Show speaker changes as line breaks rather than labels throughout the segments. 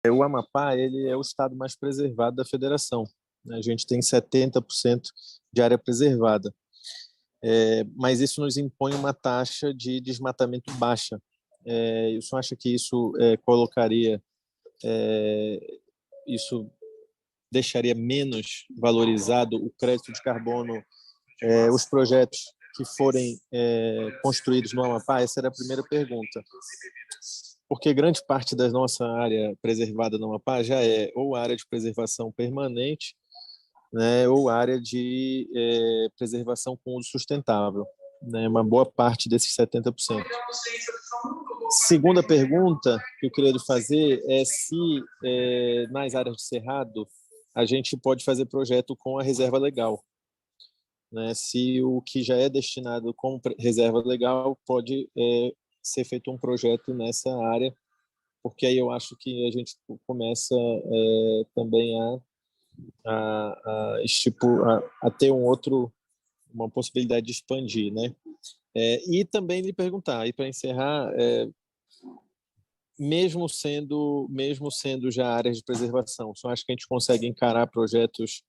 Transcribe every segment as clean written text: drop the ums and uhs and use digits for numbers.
O Amapá, ele é o estado mais preservado da federação, né? A gente tem 70% de área preservada, mas isso nos impõe uma taxa de desmatamento baixa. O senhor acha que isso colocaria, isso deixaria menos valorizado o crédito de carbono, os projetos que forem construídos no Amapá? Essa era a primeira pergunta. Porque grande parte da nossa área preservada no Amapá já é ou área de preservação permanente, né, ou área de preservação com uso sustentável, né, uma boa parte desses 70%. Segunda pergunta que eu queria lhe fazer é se nas áreas de cerrado a gente pode fazer projeto com a reserva legal, né, se o que já é destinado como reserva legal pode ser feito um projeto nessa área, porque aí eu acho que a gente começa também a ter uma possibilidade de expandir, né? E também lhe perguntar, e para encerrar, mesmo sendo já áreas de preservação, só acho que a gente consegue encarar projetos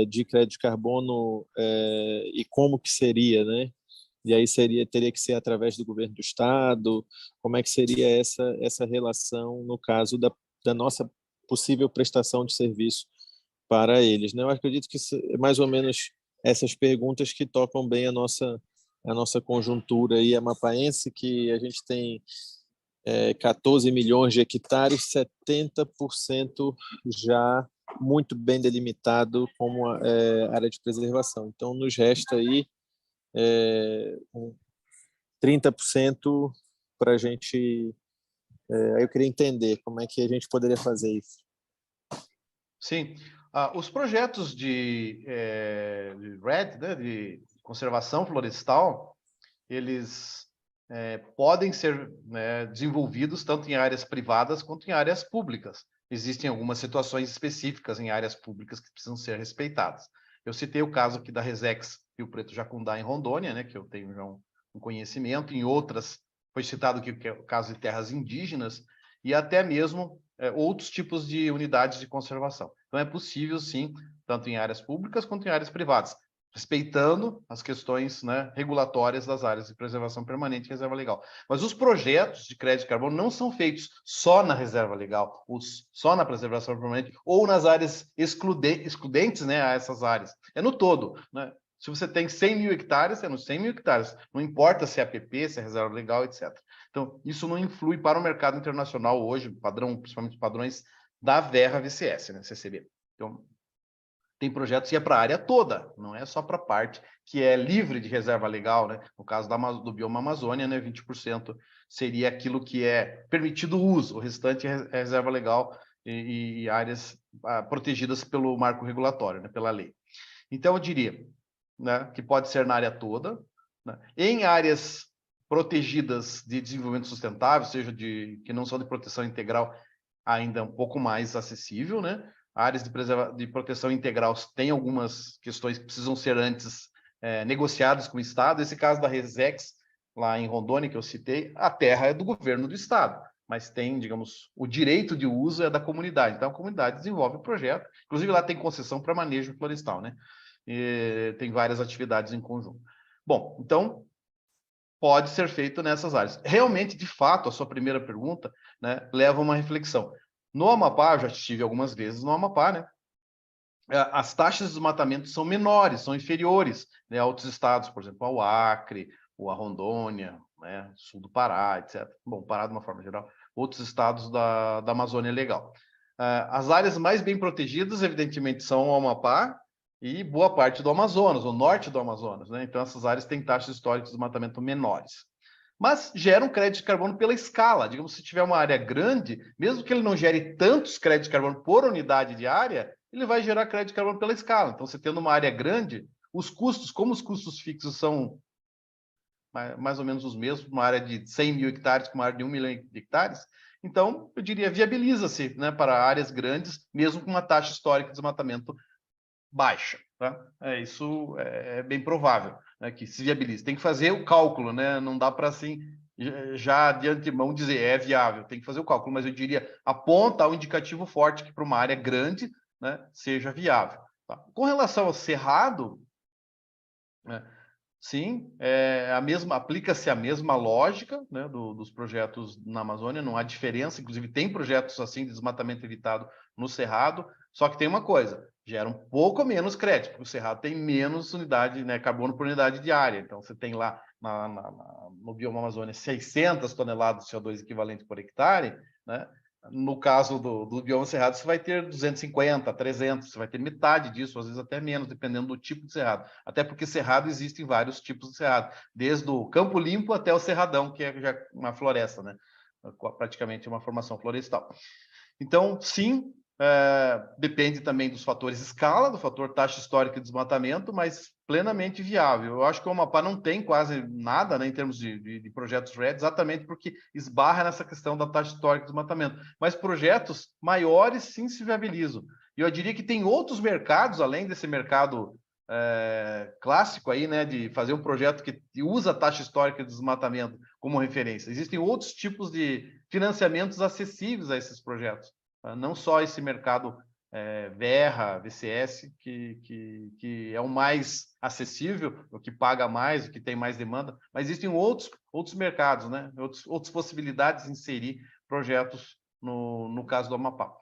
de crédito de carbono, e como que seria, né? E aí teria que ser através do governo do estado. Como é que seria essa relação no caso da nossa possível prestação de serviço para eles, né? Eu acredito que mais ou menos essas perguntas que tocam bem a nossa conjuntura aí amapaense, que a gente tem 14 milhões de hectares, 70% já muito bem delimitado como área de preservação. Então, nos resta aí 30% para a gente. Aí eu queria entender como é que a gente poderia fazer isso.
Sim. Os projetos de REDD, né, de conservação florestal, eles podem ser, né, desenvolvidos tanto em áreas privadas quanto em áreas públicas. Existem algumas situações específicas em áreas públicas que precisam ser respeitadas. Eu citei o caso aqui da Resex Rio Preto Jacundá, em Rondônia, né, que eu tenho já um conhecimento. Em outras, foi citado aqui o caso de terras indígenas e até mesmo outros tipos de unidades de conservação. Então, é possível, sim, tanto em áreas públicas quanto em áreas privadas, respeitando as questões, né, regulatórias das áreas de preservação permanente e reserva legal. Mas os projetos de crédito de carbono não são feitos só na reserva legal, só na preservação permanente, ou nas áreas excludentes, né, a essas áreas. É no todo, né? Se você tem 100 mil hectares, é nos 100 mil hectares. Não importa se é APP, se é reserva legal, etc. Então, isso não influi para o mercado internacional hoje, principalmente padrões da Verra-VCS, né, CCB. Então, tem projetos que é para a área toda, não é só para a parte que é livre de reserva legal, né? No caso do bioma Amazônia, né, 20% seria aquilo que é permitido o uso, o restante é reserva legal e áreas protegidas pelo marco regulatório, né, pela lei. Então, eu diria, né, que pode ser na área toda, né? Em áreas protegidas de desenvolvimento sustentável, seja que não são de proteção integral, ainda um pouco mais acessível, né? Áreas de proteção integral têm algumas questões que precisam ser antes negociadas com o Estado. Esse caso da Resex, lá em Rondônia, que eu citei, a terra é do governo do Estado, mas tem, digamos, o direito de uso é da comunidade. Então, a comunidade desenvolve o projeto. Inclusive, lá tem concessão para manejo florestal, né? E tem várias atividades em conjunto. Bom, então, pode ser feito nessas áreas. Realmente, de fato, a sua primeira pergunta, né, leva a uma reflexão. No Amapá, eu já estive algumas vezes no Amapá, né? As taxas de desmatamento são menores, são inferiores, né, a outros estados, por exemplo, ao Acre, ou a Rondônia, né, sul do Pará, etc. Bom, Pará de uma forma geral, outros estados da Amazônia Legal. As áreas mais bem protegidas, evidentemente, são o Amapá e boa parte do Amazonas, o norte do Amazonas, né? Então, essas áreas têm taxas históricas de desmatamento menores. Mas gera um crédito de carbono pela escala. Digamos, se tiver uma área grande, mesmo que ele não gere tantos créditos de carbono por unidade de área, ele vai gerar crédito de carbono pela escala. Então, você tendo uma área grande, os custos, como os custos fixos são mais ou menos os mesmos, uma área de 100 mil hectares com uma área de 1 milhão de hectares, então, eu diria, viabiliza-se, né, para áreas grandes, mesmo com uma taxa histórica de desmatamento baixa. Tá? Isso é bem provável, né, que se viabilize. Tem que fazer o cálculo, né? Não dá para assim já de antemão dizer é viável, tem que fazer o cálculo, mas eu diria aponta um indicativo forte que para uma área grande, né, seja viável. Tá? Com relação ao cerrado, né, sim, aplica-se a mesma lógica, né, dos projetos na Amazônia, não há diferença, inclusive tem projetos assim de desmatamento evitado no Cerrado, só que tem uma coisa, gera um pouco menos crédito, porque o Cerrado tem menos unidade, né, carbono por unidade de área, então você tem lá no bioma Amazônia 600 toneladas de CO2 equivalente por hectare, né? No caso do bioma cerrado, você vai ter 250, 300, você vai ter metade disso, às vezes até menos, dependendo do tipo de cerrado. Até porque cerrado existem vários tipos de cerrado, desde o campo limpo até o cerradão, que é já uma floresta, né? Praticamente uma formação florestal. Então, sim, depende também dos fatores escala, do fator taxa histórica de desmatamento, mas plenamente viável. Eu acho que o Amapá não tem quase nada, né, em termos de projetos RED, exatamente porque esbarra nessa questão da taxa histórica de desmatamento. Mas projetos maiores, sim, se viabilizam. E eu diria que tem outros mercados, além desse mercado clássico aí, né, de fazer um projeto que usa a taxa histórica de desmatamento como referência. Existem outros tipos de financiamentos acessíveis a esses projetos. Não só esse mercado Verra, VCS, que é o mais acessível, o que paga mais, o que tem mais demanda, mas existem outros mercados, né? Outras possibilidades de inserir projetos no caso do Amapá.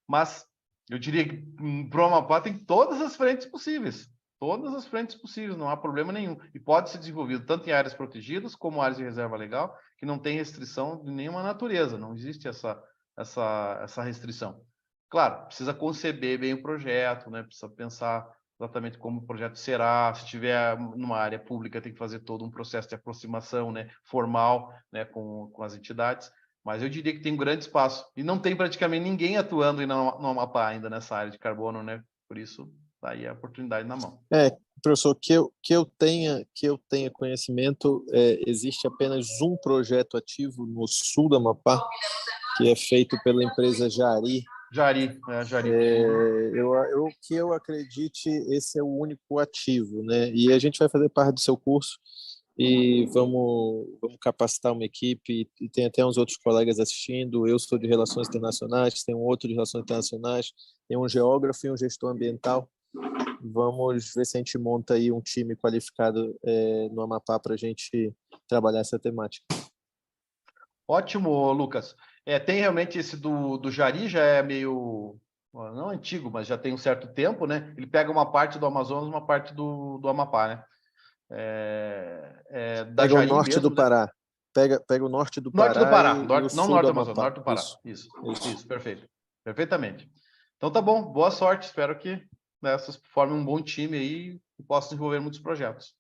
Mas eu diria que para o Amapá tem todas as frentes possíveis. Todas as frentes possíveis, não há problema nenhum. E pode ser desenvolvido tanto em áreas protegidas como áreas de reserva legal, que não tem restrição de nenhuma natureza, não existe essa restrição. Claro, precisa conceber bem o projeto, né? Precisa pensar exatamente como o projeto será. Se estiver numa área pública, tem que fazer todo um processo de aproximação, né, formal, né, com as entidades. Mas eu diria que tem um grande espaço. E não tem praticamente ninguém atuando no Amapá ainda nessa área de carbono, né? Por isso, tá aí a oportunidade na mão.
Professor, que eu tenha conhecimento, existe apenas um projeto ativo no sul do Amapá, que é feito pela empresa Jari.
Jari.
Que eu acredite, esse é o único ativo, né? E a gente vai fazer parte do seu curso e vamos capacitar uma equipe, e tem até uns outros colegas assistindo. Eu sou de Relações Internacionais, tem um outro de Relações Internacionais, tem um geógrafo e um gestor ambiental. Vamos ver se a gente monta aí um time qualificado no Amapá para a gente trabalhar essa temática.
Ótimo, Lucas. Tem realmente esse do Jari, já é meio, não antigo, mas já tem um certo tempo, né? Ele pega uma parte do Amazonas, uma parte do Amapá, né? Da
Pega
Jari
o norte
mesmo,
do Pará. Pega o norte do
Norte do
Pará
Pará,
e o
não
sul
norte
do
do Amazonas,
Amapá.
norte do Pará. Isso, perfeito. Perfeitamente. Então tá bom, boa sorte. Espero que, né, vocês formem um bom time aí e possam desenvolver muitos projetos.